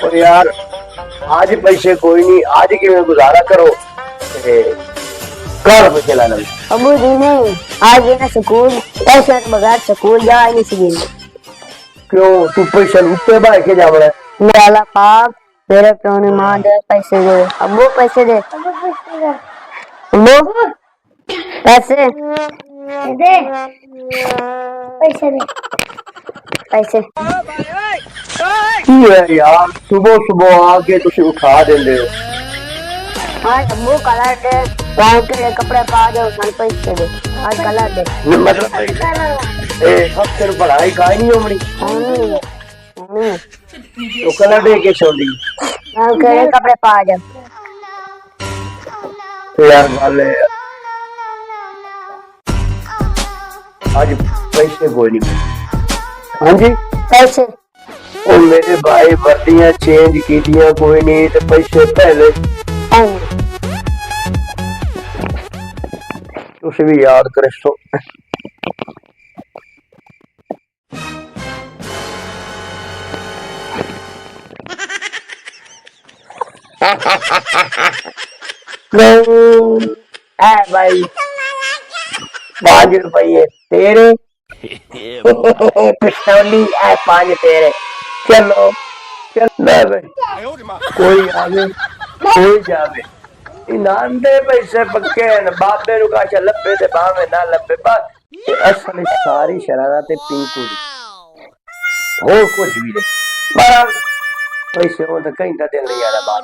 और यार आज पैसे कोई नहीं, आज की मैं गुजारा करो कल पैसे लाना। अबू जी नहीं, आज ये ना स्कूल पैसे के बगैर स्कूल जा ही नहीं सकेंगे। क्यों तू पैसे ऊपर बाहर के जा बड़ा मेरा पाप मेरे प्यो ने मां दे पैसे दे। अबू पैसे दे, अबू पैसे दे, पैसे दे, पैसे। की है यार, सुबह सुबह आके तुम उठा देंगे हो। आज अबू कलर दे, गाँव के कपड़े पा दो, सन पैसे दे, आज कलर दे। मतलब हफ्ते पढ़ाई का नहीं होनी तो कलर दे के छोड़ दी। गाँव के कपड़े पा दो यार वाले आज पैसे कोई नहीं। हाँ जी पैसे। ओ मेरे भाई वर्दियां चेंज की दिया कोई नहीं तो पैसे पहले उसे भी याद करे सो। है भाई 5 रुपये तेरे पिस्तौली है 5 तेरे। चलो चल भाई कोई आवे कोई जावे इनाम दे पैसे पक्के न बाबे नु का लब्बे ते बावे ना लब्बे बस असल सारी शरारत पिंकू दी हो कुछ भी नहीं पर पैसे हो तो कहीं का दिल नहीं आ रहा बात।